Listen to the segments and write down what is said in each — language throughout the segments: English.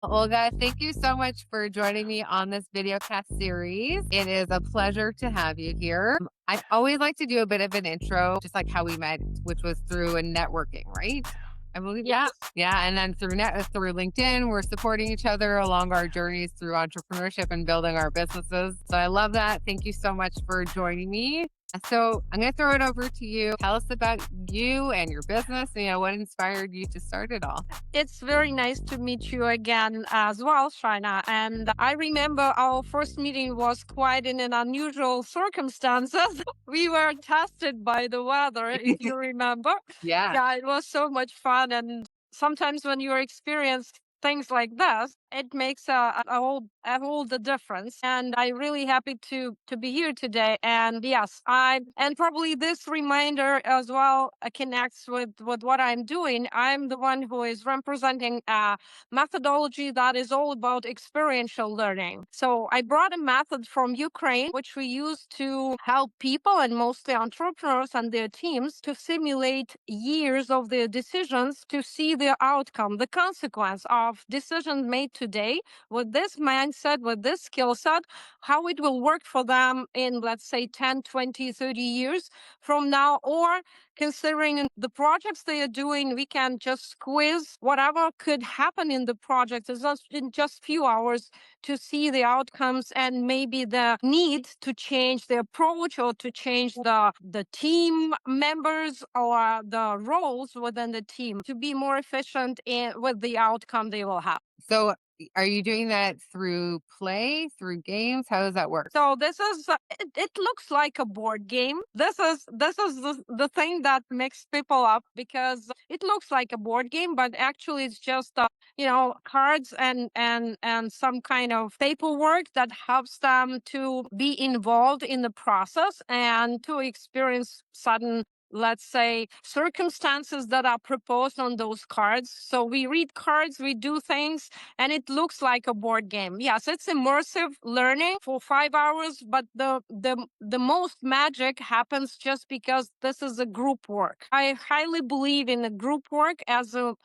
Olga, thank you so much for joining me on this video cast series. It is a pleasure to have you here. I always like to do a bit of an intro, just like how we met, which was through a networking, right? I believe. Yes. Yeah, and then through LinkedIn, we're supporting each other along our journeys through entrepreneurship and building our businesses. So I love that. Thank you so much for joining me. So I'm going to throw it over to you. Tell us about you and your business. What inspired you to start it all? It's very nice to meet you again as well, Shayna. And I remember our first meeting was quite in an unusual circumstances. We were tested by the weather, if you remember. Yeah. Yeah, it was so much fun. And sometimes when you experience things like this, it makes a whole the difference. And I'm really happy to be here today. And yes, and probably this reminder as well connects with what I'm doing. I'm the one who is representing a methodology that is all about experiential learning. So I brought a method from Ukraine, which we use to help people and mostly entrepreneurs and their teams to simulate years of their decisions to see the outcome, the consequence of decisions made today with this mindset, with this skill set, how it will work for them in, let's say, 10, 20, 30 years from now, or considering the projects they are doing, we can just squeeze whatever could happen in the project in just few hours to see the outcomes and maybe the need to change the approach or to change the team members or the roles within the team to be more efficient with the outcome they will have. So, are you doing that through play, through games? How does that work? So this is it looks like a board game. This is the thing that makes people up because it looks like a board game, but actually it's just cards and some kind of paperwork that helps them to be involved in the process and to experience sudden, let's say, circumstances that are proposed on those cards. So we read cards, we do things, and it looks like a board game. Yes, it's immersive learning for 5 hours, but the most magic happens just because this is a group work. I highly believe in a group work as a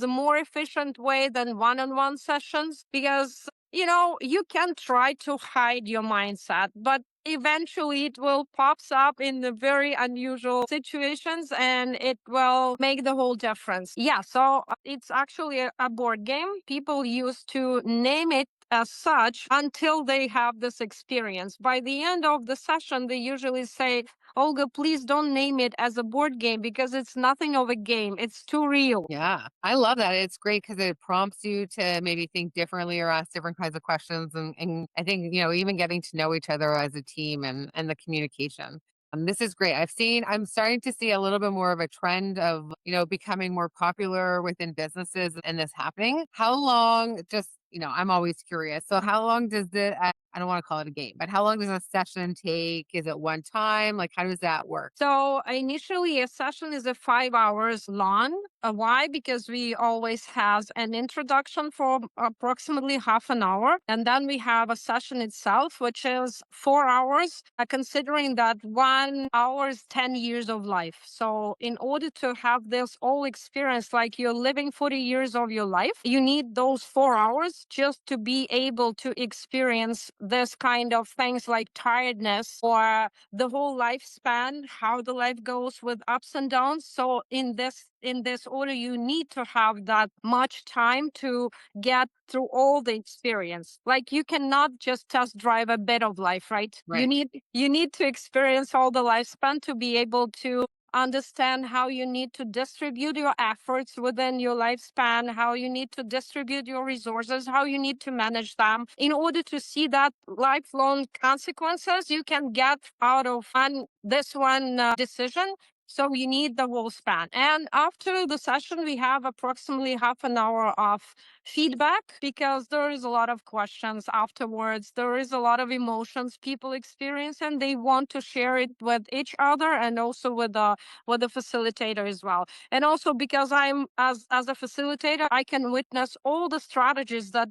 more efficient way than one-on-one sessions because you can try to hide your mindset, but eventually it will pops up in the very unusual situations and it will make the whole difference. Yeah, so it's actually a board game. People used to name it as such until they have this experience. By the end of the session, they usually say, Olga, please don't name it as a board game because it's nothing of a game. It's too real. Yeah, I love that. It's great because it prompts you to maybe think differently or ask different kinds of questions. And I think, even getting to know each other as a team and the communication. This is great. I'm starting to see a little bit more of a trend of, becoming more popular within businesses and this happening. How long, I'm always curious. So, how long does I don't want to call it a game, but how long does a session take? Is it one time? Like, how does that work? So initially, a session is a 5 hours long. Why? Because we always have an introduction for approximately half an hour, and then we have a session itself, which is 4 hours. Considering that 1 hour is 10 years of life. So in order to have this whole experience, like you're living 40 years of your life, you need those 4 hours just to be able to experience this kind of things like tiredness or the whole lifespan, how the life goes with ups and downs. So in this order, you need to have that much time to get through all the experience. Like you cannot just test drive a bit of life, right? You Right. need you need to experience all the lifespan to be able to understand how you need to distribute your efforts within your lifespan, how you need to distribute your resources, how you need to manage them in order to see that lifelong consequences you can get out of this one decision. So you need the whole span. And after the session, we have approximately half an hour of feedback because there is a lot of questions afterwards. There is a lot of emotions people experience and they want to share it with each other and also with the facilitator as well. And also because I'm as a facilitator, I can witness all the strategies that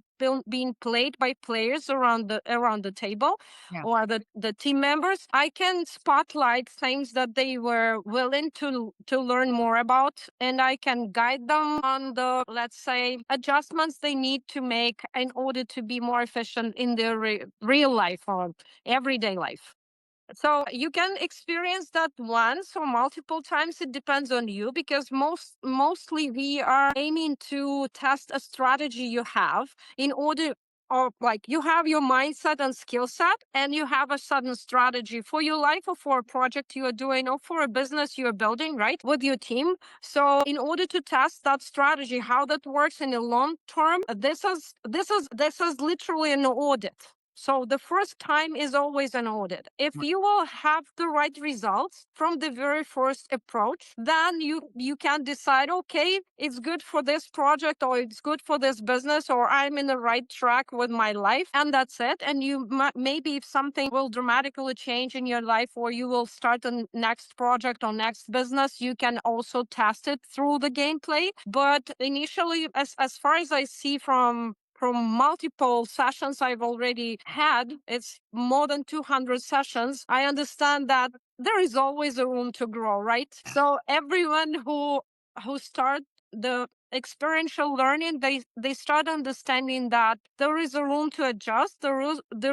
being played by players around the table Yeah. or the team members, I can spotlight things that they were willing to learn more about, and I can guide them on the, let's say, adjustments they need to make in order to be more efficient in their real life or everyday life. So you can experience that once or multiple times. It depends on you, because mostly we are aiming to test a strategy you have in order, or like you have your mindset and skill set, and you have a certain strategy for your life or for a project you are doing or for a business you are building, right, with your team. So in order to test that strategy, how that works in the long term, this is literally an audit. So the first time is always an audit. If you will have the right results from the very first approach, then you can decide, okay, it's good for this project, or it's good for this business, or I'm in the right track with my life, and that's it. And you maybe if something will dramatically change in your life, or you will start a next project or next business, you can also test it through the gameplay. But initially, as far as I see from multiple sessions I've already had, it's more than 200 sessions, I understand that there is always a room to grow, right? So everyone who start the experiential learning, they start understanding that there is a room to adjust, there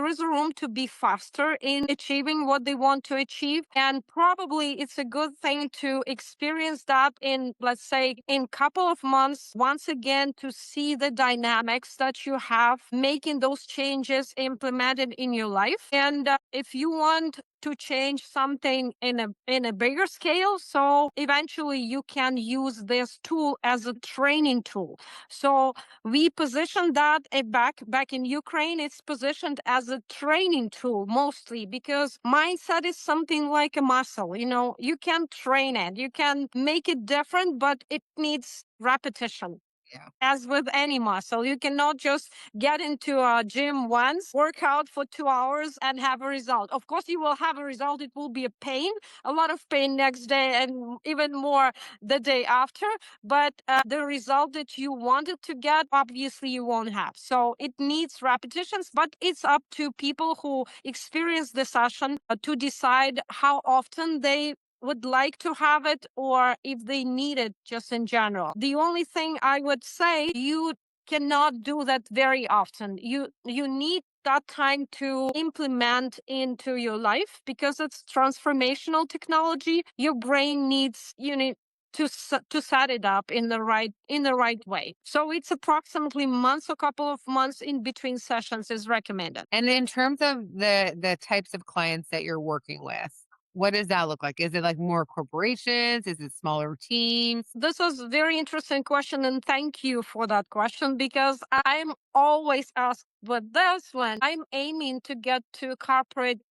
is a room to be faster in achieving what they want to achieve. And probably it's a good thing to experience that in, let's say, in couple of months, once again, to see the dynamics that you have making those changes implemented in your life. And if you want to change something in a bigger scale, so eventually you can use this tool as a training tool. So we position that back in Ukraine, it's positioned as a training tool mostly, because mindset is something like a muscle. You can train it, you can make it different, but it needs repetition. Yeah. As with any muscle, you cannot just get into a gym once, work out for 2 hours, and have a result. Of course, you will have a result. It will be a pain, a lot of pain next day, and even more the day after. But the result that you wanted to get, obviously, you won't have. So it needs repetitions, but it's up to people who experience the session to decide how often they would like to have it, or if they need it just in general. The only thing I would say, you cannot do that very often. You need that time to implement into your life, because it's transformational technology. Your brain needs you need to set it up in the right way. So it's approximately months, a couple of months in between sessions is recommended. And in terms of the types of clients that you're working with, what does that look like? Is it like more corporations? Is it smaller teams? This is a very interesting question, and thank you for that question, because I'm always asked with this when I'm aiming to get to corporate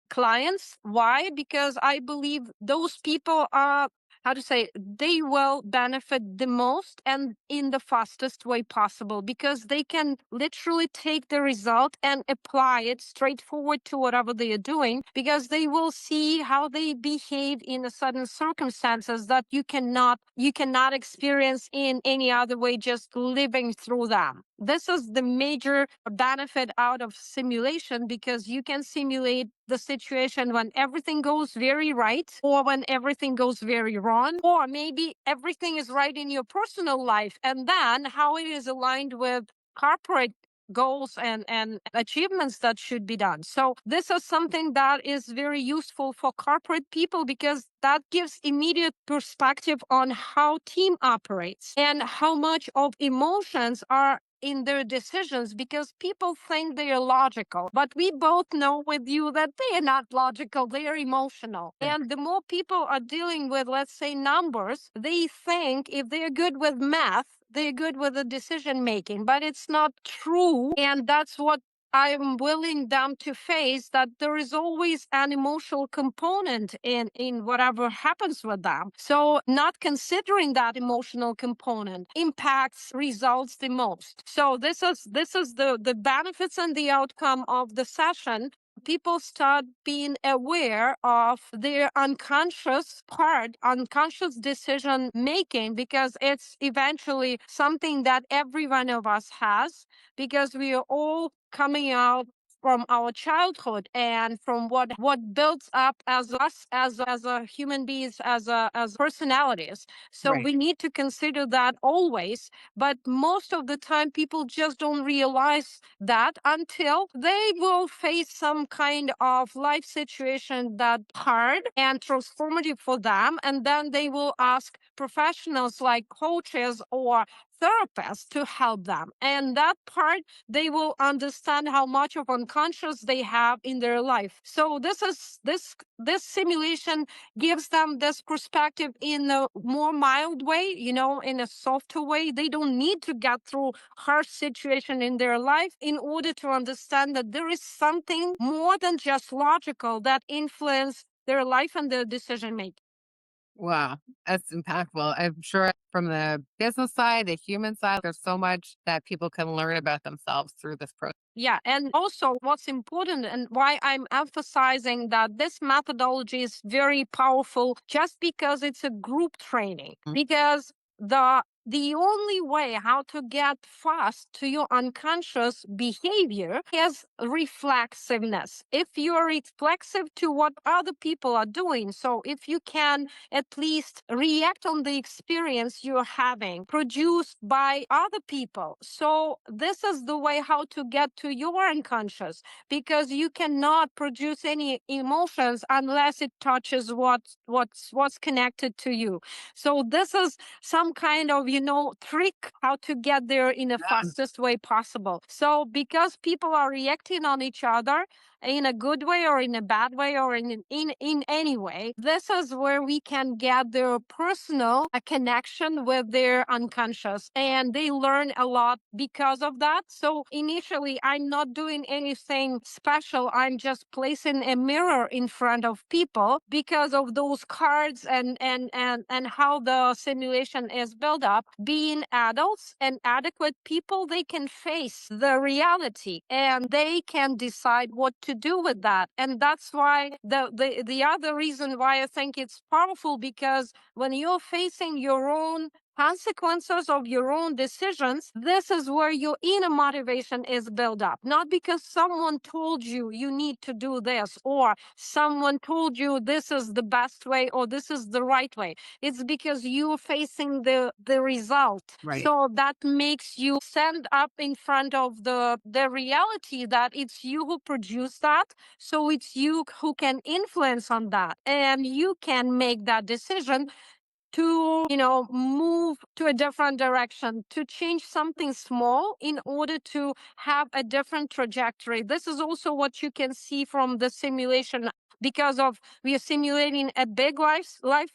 clients. Why? Because I believe those people are, how to say, they will benefit the most and in the fastest way possible, because they can literally take the result and apply it straightforward to whatever they are doing, because they will see how they behave in a certain circumstances that you cannot experience in any other way just living through them. This is the major benefit out of simulation, because you can simulate the situation when everything goes very right, or when everything goes very wrong, or maybe everything is right in your personal life, and then how it is aligned with corporate goals and achievements that should be done. So this is something that is very useful for corporate people, because that gives immediate perspective on how team operates and how much of emotions are in their decisions, because people think they are logical, but we both know with you that they are not logical, they are emotional. Right. And the more people are dealing with, let's say, numbers, they think if they're good with math, they're good with the decision making, but it's not true. And that's what I'm willing them to face, that there is always an emotional component in whatever happens with them. So not considering that emotional component impacts results the most. So this is the benefits and the outcome of the session. people start being aware of their unconscious part, unconscious decision making, because it's eventually something that every one of us has, because we are all coming out from our childhood and from what builds up as us as a human beings, as personalities. So Right. we need to consider that always, but most of the time people just don't realize that until they will face some kind of life situation that hard and transformative for them, and then they will ask professionals like coaches or therapists to help them, and that part they will understand how much of unconscious they have in their life. So this simulation gives them this perspective in a more mild way, in a softer way. They don't need to get through harsh situation in their life in order to understand that there is something more than just logical that influence their life and their decision making. Wow, that's impactful. I'm sure from the business side, the human side, there's so much that people can learn about themselves through this process. Yeah, and also what's important and why I'm emphasizing that this methodology is very powerful just because it's a group training. Because the only way how to get fast to your unconscious behavior is reflexiveness. If you're reflexive to what other people are doing, so if you can at least react on the experience you're having produced by other people. So this is the way how to get to your unconscious, because you cannot produce any emotions unless it touches what's connected to you. So this is some kind of, trick how to get there in the fastest way possible. So because people are reacting on each other in a good way or in a bad way or in any way, this is where we can get their personal connection with their unconscious, and they learn a lot because of that. So initially I'm not doing anything special, I'm just placing a mirror in front of people because of those cards and how the simulation is built up. Being adults and adequate people, they can face the reality and they can decide what to do with that. And that's why the other reason why I think it's powerful, because when you're facing your own consequences of your own decisions, this is where your inner motivation is built up. Not because someone told you you need to do this, or someone told you this is the best way or this is the right way. It's because you're facing the result. Right. So that makes you stand up in front of the reality that it's you who produced that. So it's you who can influence on that, and you can make that decision to move to a different direction, to change something small in order to have a different trajectory. This is also what you can see from the simulation, because of we are simulating a big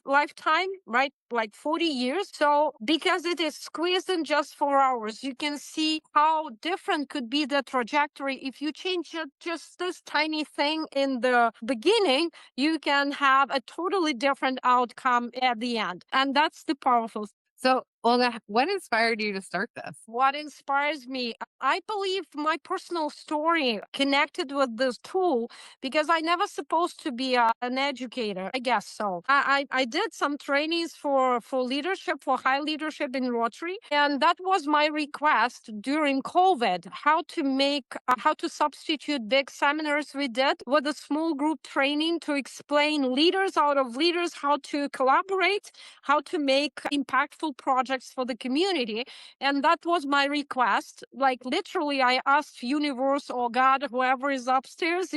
lifetime, right, like 40 years. So because it is squeezed in just 4 hours, you can see how different could be the trajectory. If you change just this tiny thing in the beginning, you can have a totally different outcome at the end. And that's the powerful. So, Olga, what inspired you to start this? What inspires me? I believe my personal story connected with this tool, because I never supposed to be an educator. I guess so. I did some trainings for leadership, for high leadership in Rotary, and that was my request during COVID. How to substitute big seminars we did with a small group training to explain leaders out of leaders how to collaborate, how to make impactful projects for the community. And that was my request. Like literally, I asked universe or God, whoever is upstairs,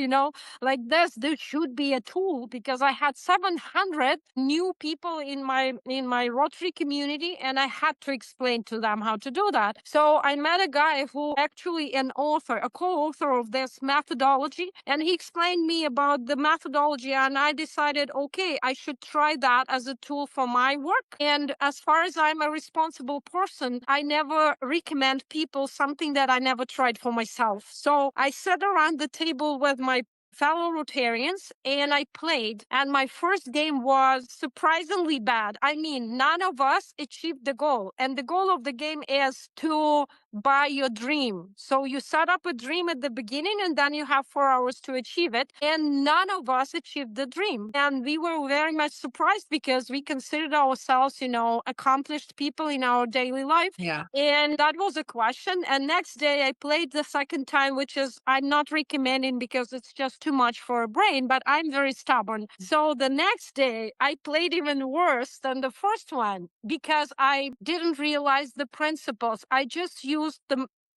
like there should be a tool, because I had 700 new people in my Rotary community, and I had to explain to them how to do that. So I met a guy who actually a co-author of this methodology, and he explained me about the methodology, and I decided, okay, I should try that as a tool for my work. And as far as I'm a responsible person, I never recommend people something that I never tried for myself. So I sat around the table with my fellow Rotarians and I played, and my first game was surprisingly bad. I mean, none of us achieved the goal, and the goal of the game is to by your dream. So you set up a dream at the beginning and then you have 4 hours to achieve it. And none of us achieved the dream. And we were very much surprised because we considered ourselves, accomplished people in our daily life. Yeah. And that was a question. And next day I played the second time, which is I'm not recommending because it's just too much for a brain, but I'm very stubborn. So the next day I played even worse than the first one because I didn't realize the principles. I just used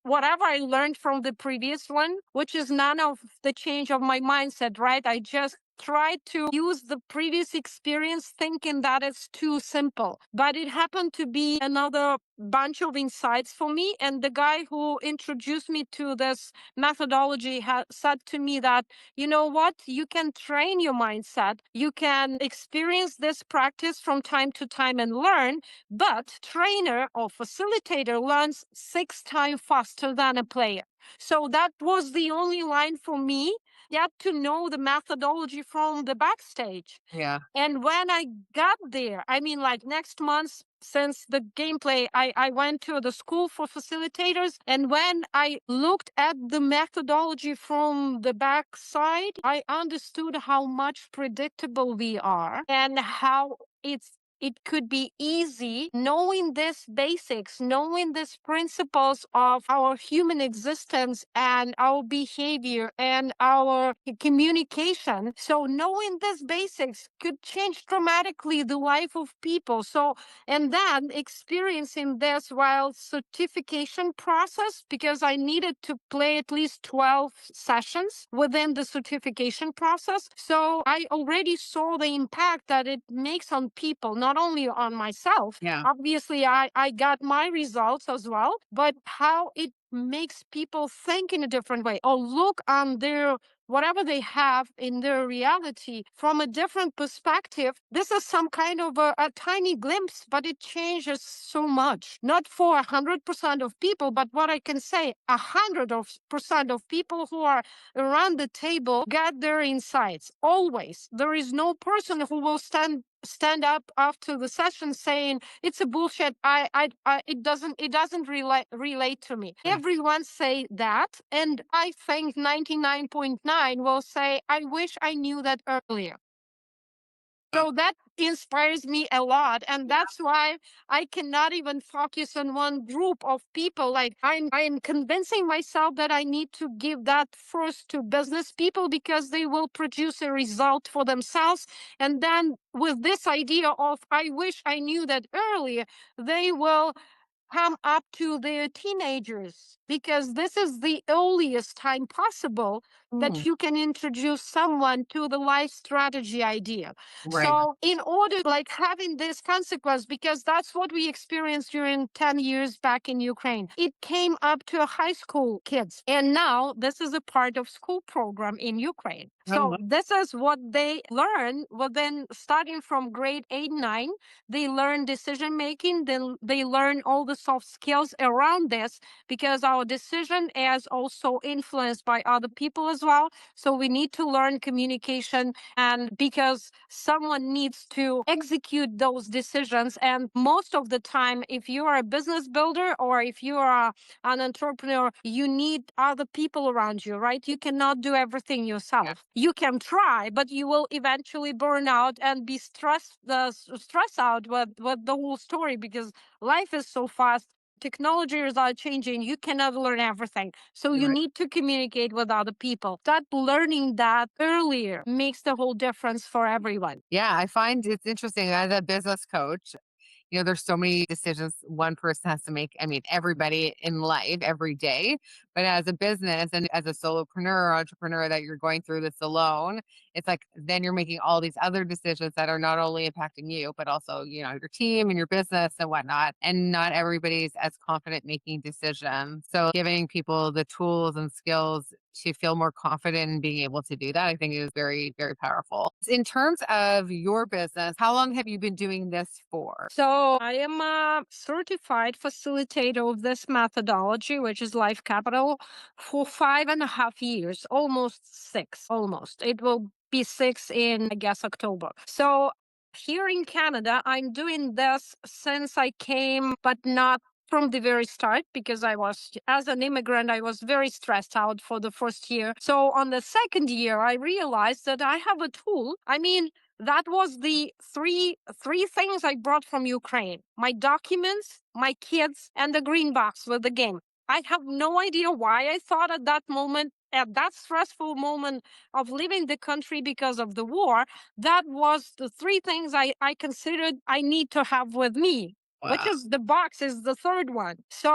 whatever I learned from the previous one, which is none of the change of my mindset, right? I just tried to use the previous experience thinking that it's too simple. But it happened to be another bunch of insights for me. And the guy who introduced me to this methodology said to me that, you know what, you can train your mindset. You can experience this practice from time to time and learn, but trainer or facilitator learns 6 times faster than a player. So that was the only line for me, get to know the methodology from the backstage. Yeah. And when I got there, I mean, like next month, since the gameplay, I went to the school for facilitators. And when I looked at the methodology from the backside, I understood how much predictable we are and how it could be easy knowing these basics, knowing these principles of our human existence and our behavior and our communication. So knowing these basics could change dramatically the life of people. So, and then experiencing this while certification process, because I needed to play at least 12 sessions within the certification process. So I already saw the impact that it makes on people, not only on myself. Yeah. Obviously, I got my results as well, but how it makes people think in a different way or look on their whatever they have in their reality from a different perspective. This is some kind of a tiny glimpse, but it changes so much. Not for 100% of people, but what I can say, 100% of people who are around the table get their insights. Always. There is no person who will stand up after the session saying it's a bullshit. It doesn't relate to me. Yeah. Everyone say that, and I think 99.9 will say I wish I knew that earlier. So that inspires me a lot. And that's why I cannot even focus on one group of people. Like I'm convincing myself that I need to give that first to business people because they will produce a result for themselves. And then with this idea of, I wish I knew that earlier, they will come up to their teenagers because this is the earliest time possible Mm. that you can introduce someone to the life strategy idea. Right. So in order like having this consequence, because that's what we experienced during 10 years back in Ukraine, it came up to high school kids. And now this is a part of school program in Ukraine. So Oh, this is what they learn. Well, then starting from grade 8, 9, they learn decision making, then they learn all the soft skills around this because our decision is also influenced by other people as well. So we need to learn communication, and because someone needs to execute those decisions. And most of the time, if you are a business builder or if you are an entrepreneur, you need other people around you, right? You cannot do everything yourself. yeah. You can try, but you will eventually burn out and be stressed out with the whole story because life is so fast. Technologies are changing. You cannot learn everything. So You're you right. need to communicate with other people. Start learning that earlier makes the whole difference for everyone. Yeah. I find it's interesting as a business coach. There's so many decisions one person has to make. I mean, everybody in life every day, but as a business and as a solopreneur or entrepreneur that you're going through this alone, it's like then you're making all these other decisions that are not only impacting you, but also, your team and your business and whatnot. And not everybody's as confident making decisions. So giving people the tools and skills to feel more confident in being able to do that, I think is very, very powerful. In terms of your business, how long have you been doing this for? So I am a certified facilitator of this methodology, which is Life Capital, for 5.5 years, almost six, almost. It will be six in, I guess, October. So here in Canada, I'm doing this since I came, but not from the very start because as an immigrant, I was very stressed out for the first year. So on the second year, I realized that I have a tool. I mean, that was the three things I brought from Ukraine: my documents, my kids, and the green box with the game. I have no idea why I thought at that moment, at that stressful moment of leaving the country because of the war, that was the three things I considered I need to have with me, which Wow. is the box is the third one. So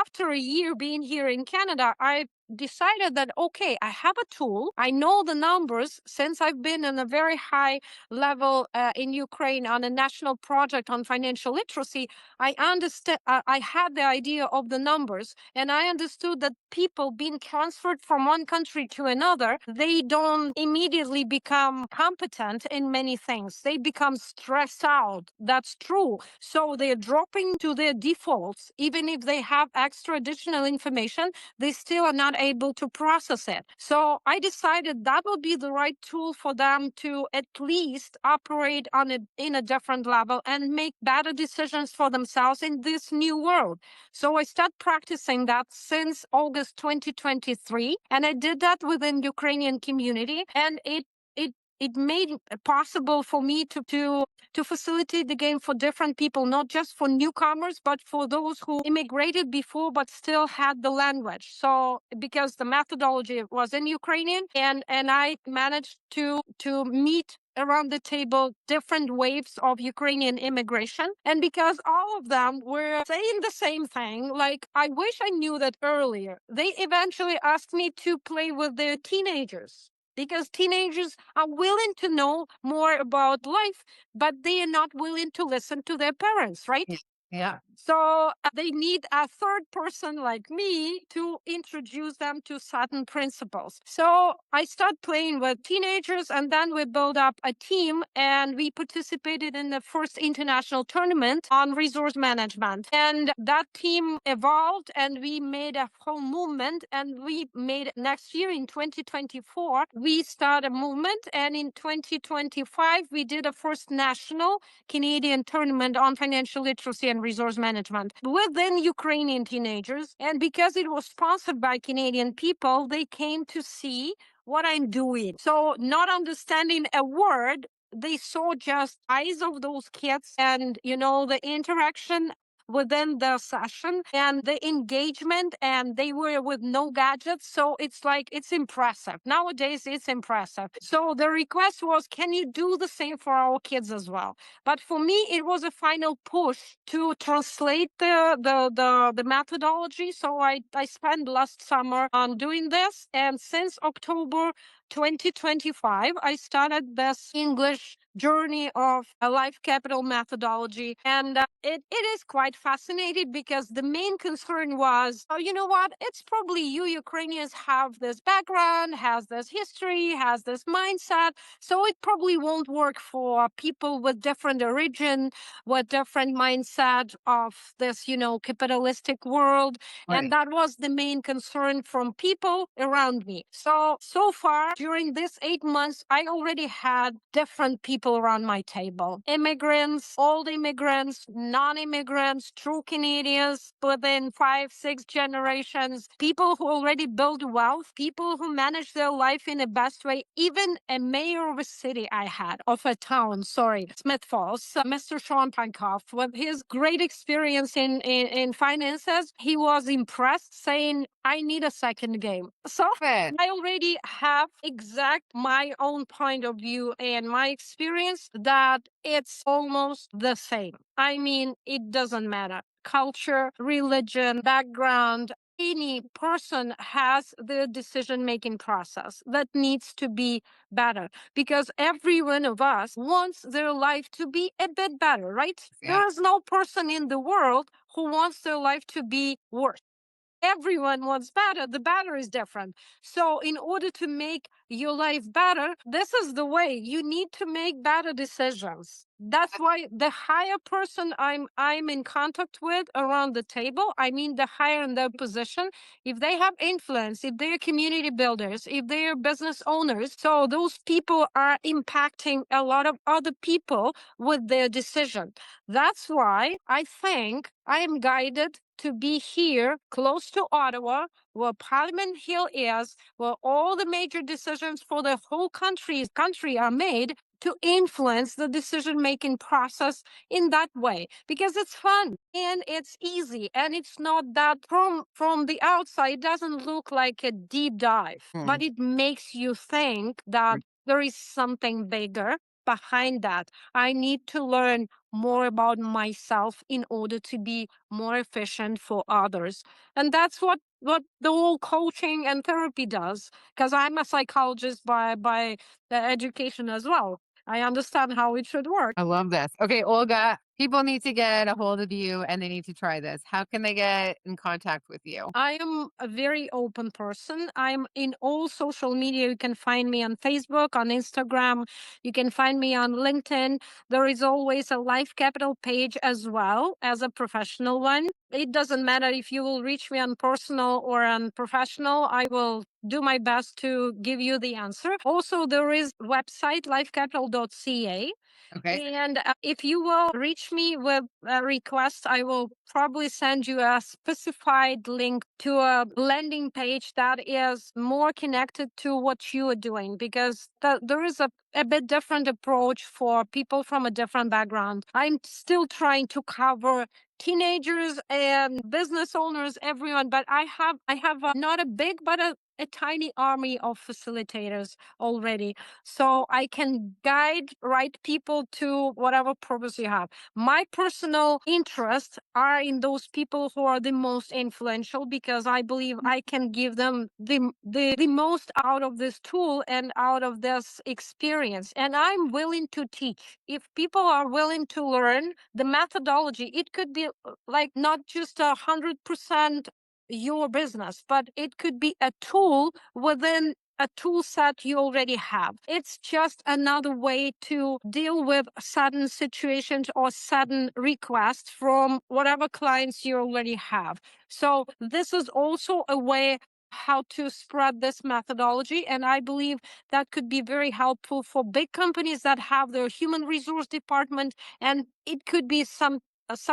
after a year being here in Canada, I decided that, okay, I have a tool. I know the numbers since I've been in a very high level in Ukraine on a national project on financial literacy. I understand. I had the idea of the numbers, and I understood that people being transferred from one country to another, they don't immediately become competent in many things. They become stressed out. That's true. So they're dropping to their defaults, even if they have extra additional information, they still are not able to process it. So I decided that would be the right tool for them to at least operate in a different level and make better decisions for themselves in this new world. So I started practicing that since August 2023, and I did that within Ukrainian community, and it made it possible for me to facilitate the game for different people, not just for newcomers, but for those who immigrated before but still had the language. So because the methodology was in Ukrainian, and I managed to meet around the table different waves of Ukrainian immigration. And because all of them were saying the same thing, like, I wish I knew that earlier, they eventually asked me to play with their teenagers, because teenagers are willing to know more about life, but they are not willing to listen to their parents, right? Yeah. Yeah. So they need a third person like me to introduce them to certain principles. So I started playing with teenagers, and then we built up a team, and we participated in the first international tournament on resource management. And that team evolved, and we made a whole movement, and we made next year in 2024, we start a movement. And in 2025, we did a first national Canadian tournament on financial literacy and resource management within Ukrainian teenagers. And because it was sponsored by Canadian people, they came to see what I'm doing. So, not understanding a word, they saw just eyes of those kids and, the interaction within the session and the engagement, and they were with no gadgets. So it's impressive. Nowadays, it's impressive. So the request was, can you do the same for our kids as well? But for me, it was a final push to translate the methodology. So I spent last summer on doing this, and since October 2025, I started this English journey of a life capital methodology. And it is quite fascinating, because the main concern was, oh, you know what? It's probably you Ukrainians have this background, has this history, has this mindset. So it probably won't work for people with different origin, with different mindset of this, capitalistic world. And Right. that was the main concern from people around me. So far, during this 8 months, I already had different people around my table: immigrants, old immigrants, non immigrants, true Canadians within 5, 6 generations, people who already built wealth, people who manage their life in the best way. Even a mayor of a city of a town, sorry, Smith Falls, Mr. Sean Pankoff, with his great experience in finances, he was impressed, saying, I need a second game. So Good. I already have exact my own point of view and my experience that it's almost the same. I mean, it doesn't matter. Culture, religion, background, any person has the decision making process that needs to be better, because every one of us wants their life to be a bit better, right? Yeah. There is no person in the world who wants their life to be worse. Everyone wants better. The better is different. So in order to make your life better, this is the way. You need to make better decisions. That's why the higher person I'm in contact with around the table, I mean the higher in their position, if they have influence, if they're community builders, if they're business owners, so those people are impacting a lot of other people with their decision. That's why I think I am guided to be here close to Ottawa, where Parliament Hill is, where all the major decisions for the whole country are made, to influence the decision making process in that way, because it's fun and it's easy, and it's not that from the outside it doesn't look like a deep dive, Hmm. but it makes you think that there is something bigger behind that. I need to learn more about myself in order to be more efficient for others. And that's what the whole coaching and therapy does, because I'm a psychologist by the education as well. I understand how it should work. I love this. Okay, Olga, people need to get a hold of you and they need to try this. How can they get in contact with you? I am a very open person. I'm in all social media. You can find me on Facebook, on Instagram. You can find me on LinkedIn. There is always a Life Capital page as well as a professional one. It doesn't matter if you will reach me on personal or on professional. I will do my best to give you the answer. Also, there is website lifecapital.ca. Okay. And if you will reach me with a request, I will probably send you a specified link to a landing page that is more connected to what you are doing, because there is a bit different approach for people from a different background. I'm still trying to cover teenagers and business owners, everyone, but I have not a big, but a tiny army of facilitators already, so I can guide right people to whatever purpose you have. My personal interests are in those people who are the most influential, because I believe I can give them the most out of this tool and out of this experience. And I'm willing to teach. If people are willing to learn the methodology, it could be like not just 100% your business, but it could be a tool within a tool set you already have. It's just another way to deal with sudden situations or sudden requests from whatever clients you already have. So this is also a way how to spread this methodology. And I believe that could be very helpful for big companies that have their human resource department. And it could be some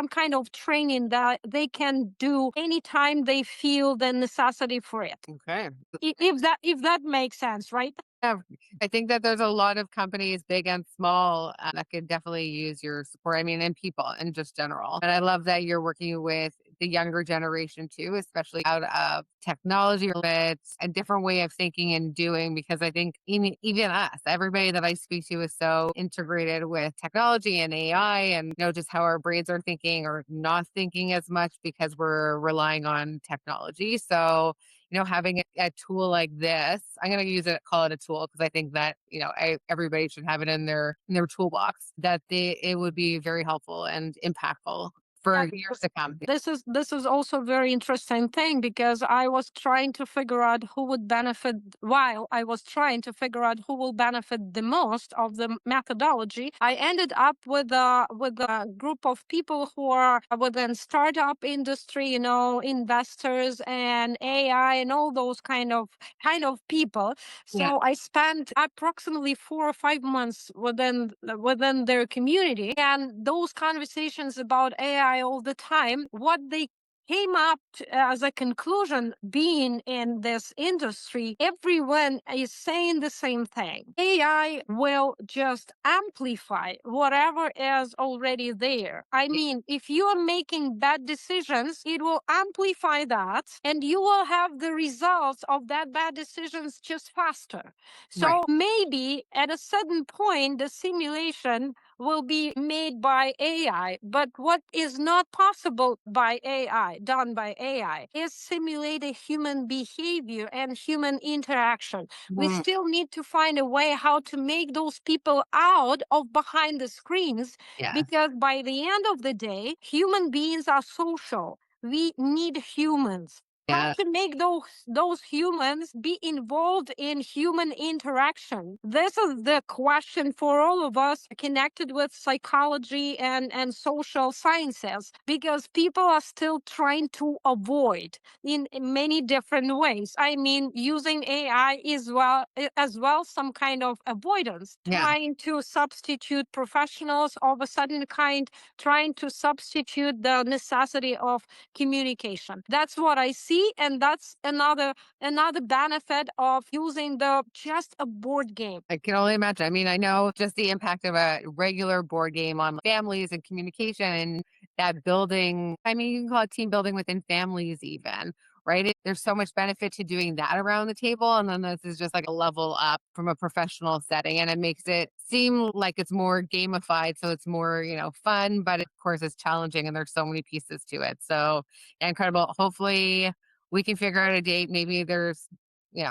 kind of training that they can do anytime they feel the necessity for it. Okay. If that makes sense, right? Yeah, I think that there's a lot of companies, big and small, that could definitely use your support. I mean, and people in just general. And I love that you're working with the younger generation too, especially out of technology, it's a different way of thinking and doing, because I think even us, everybody that I speak to is so integrated with technology and AI, and just how our brains are thinking or not thinking as much because we're relying on technology. So having a tool like this, I'm going to call it a tool, because I think that, everybody should have it in their toolbox, that it would be very helpful and impactful Yeah, for years to come. this is also a very interesting thing, because I was trying to figure out who would benefit while I was trying to figure out who will benefit the most of the methodology. I ended up with a group of people who are within startup industry, investors and AI and all those kind of people. Yeah. So I spent approximately 4 or 5 months within their community, and those conversations about AI all the time, what they came up as a conclusion, being in this industry, everyone is saying the same thing. AI will just amplify whatever is already there. I mean, if you are making bad decisions, it will amplify that, and you will have the results of that bad decisions just faster. Right. So maybe at a certain point, the simulation will be made by AI. But what is not possible done by AI, is simulate a human behavior and human interaction. We Mm, still need to find a way how to make those people out of behind the screens, yes. because by the end of the day, human beings are social. We need humans. How Yeah. to make those humans be involved in human interaction? This is the question for all of us connected with psychology and social sciences, because people are still trying to avoid in many different ways. I mean, using AI is as well some kind of avoidance, Yeah. trying to substitute professionals of a certain kind, trying to substitute the necessity of communication. That's what I see, and that's another benefit of using the just a board game. I can only imagine. I mean, I know just the impact of a regular board game on families and communication and that building. I mean, you can call it team building within families, even, right? There's so much benefit to doing that around the table. And then this is just like a level up from a professional setting. And it makes it seem like it's more gamified. So it's more, fun, but of course it's challenging and there's so many pieces to it. So incredible. Hopefully we can figure out a date. Maybe there's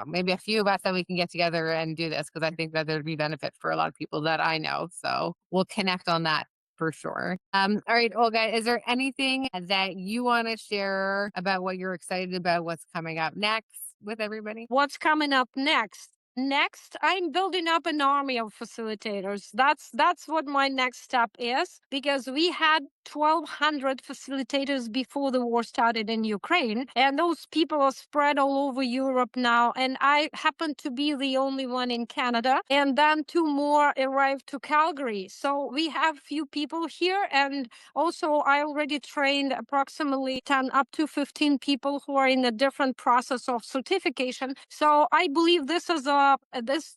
maybe a few of us that we can get together and do this because I think that there'd be benefit for a lot of people that I know. So we'll connect on that for sure. All right, Olga, is there anything that you want to share about what you're excited about, what's coming up next with everybody? What's coming up next? Next, I'm building up an army of facilitators. That's what my next step is, because we had 1,200 facilitators before the war started in Ukraine, and those people are spread all over Europe now. And I happen to be the only one in Canada, and then two more arrived to Calgary. So we have few people here, and also I already trained approximately 10 up to 15 people who are in a different process of certification. So I believe this is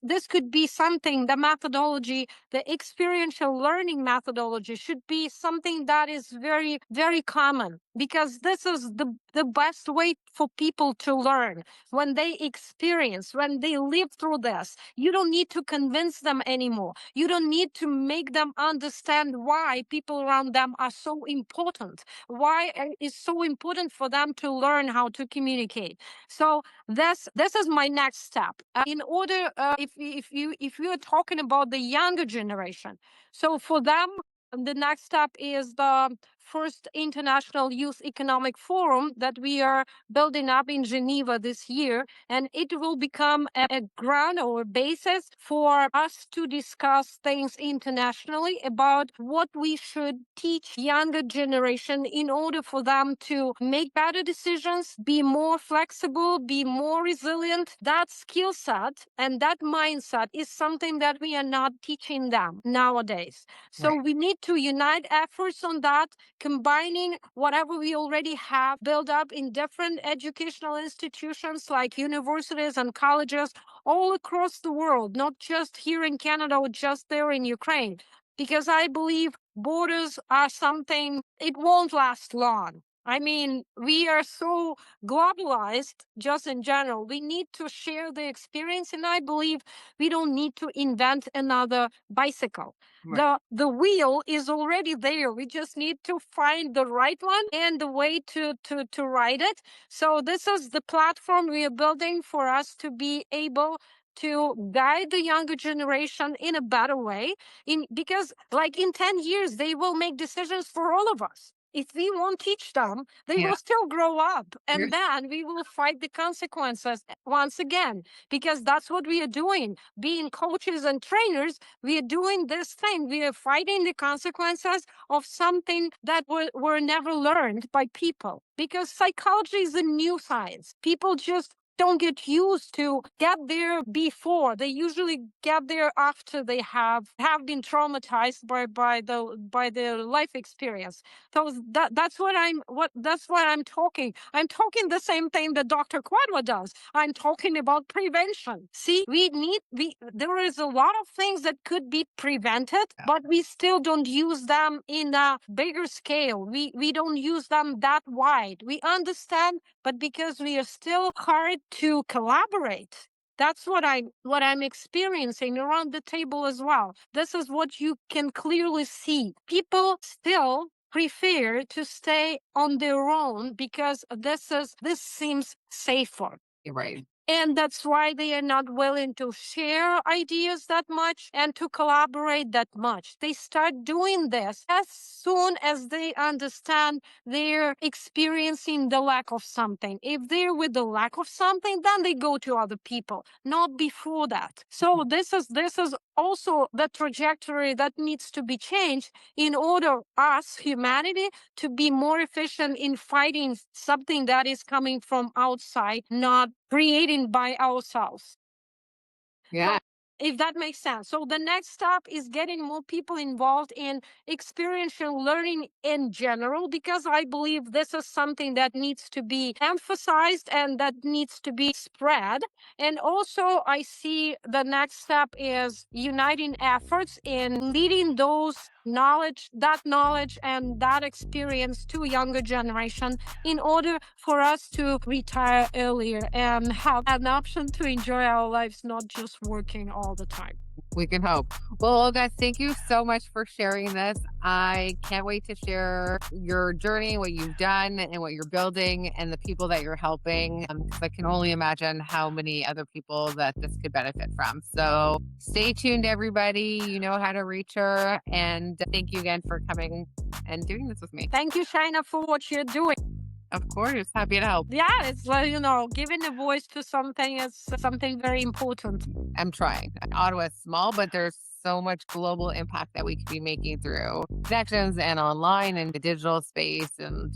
this could be something. The methodology, the experiential learning methodology, should be something that is very, very common, because this is the best way for people to learn. When they experience, when they live through this, you don't need to convince them anymore. You don't need to make them understand why people around them are so important, why it's so important for them to learn how to communicate. So this is my next step. In order, if you are talking about the younger generation, so for them, the next step is the first International Youth Economic Forum that we are building up in Geneva this year. And it will become a ground or a basis for us to discuss things internationally about what we should teach younger generation in order for them to make better decisions, be more flexible, be more resilient. That skill set and that mindset is something that we are not teaching them nowadays. So Right. we need to unite efforts on that, combining whatever we already have built up in different educational institutions like universities and colleges all across the world, not just here in Canada or just there in Ukraine. Because I believe borders are something, it won't last long. I mean, we are so globalized just in general. We need to share the experience, and I believe we don't need to invent another bicycle. Right. The wheel is already there. We just need to find the right one and the way to ride it. So this is the platform we are building for us to be able to guide the younger generation in a better way, because like in 10 years they will make decisions for all of us. If we won't teach them, they Yeah. will still grow up, You're- and then we will fight the consequences once again, because that's what we are doing. Being coaches and trainers, we are doing this thing. We are fighting the consequences of something that were never learned by people, because psychology is a new science. People just don't get used to get there before. They usually get there after they have been traumatized by their life experience. So that's what I'm talking. I'm talking the same thing that Dr. Quadwa does. I'm talking about prevention. See, there is a lot of things that could be prevented, but we still don't use them in a bigger scale. We don't use them that wide. We understand, but because we are still hard to collaborate. That's what I'm experiencing around the table as well. This is what you can clearly see. People still prefer to stay on their own because this seems safer. You're right. And that's why they are not willing to share ideas that much and to collaborate that much. They start doing this as soon as they understand they're experiencing the lack of something. If they're with the lack of something, then they go to other people, not before that. So this is also the trajectory that needs to be changed in order us, humanity, to be more efficient in fighting something that is coming from outside, not creating by ourselves. Yeah. If that makes sense. So the next step is getting more people involved in experiential learning in general, because I believe this is something that needs to be emphasized and that needs to be spread. And also, I see the next step is uniting efforts in leading that knowledge and that experience to younger generation in order for us to retire earlier and have an option to enjoy our lives, not just working all the time. We can hope. Well, Olga, thank you so much for sharing this. I can't wait to share your journey, what you've done, and what you're building, and the people that you're helping. Because I can only imagine how many other people that this could benefit from. So stay tuned, everybody. You know how to reach her. And thank you again for coming and doing this with me. Thank you, Shayna, for what you're doing. Of course, happy to help. Yeah, it's like, giving a voice to something is something very important. I'm trying. Ottawa is small, but there's so much global impact that we could be making through connections and online and the digital space. And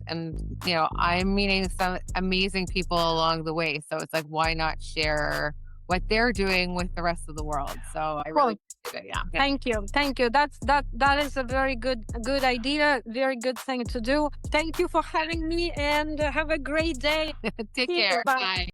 I'm meeting some amazing people along the way. So it's like, why not share what they're doing with the rest of the world? So I Well, really appreciate it. Yeah. thank you. Thank you. That is a very good idea, very good thing to do. Thank you for having me and have a great day. Take See you. care. Bye. Bye.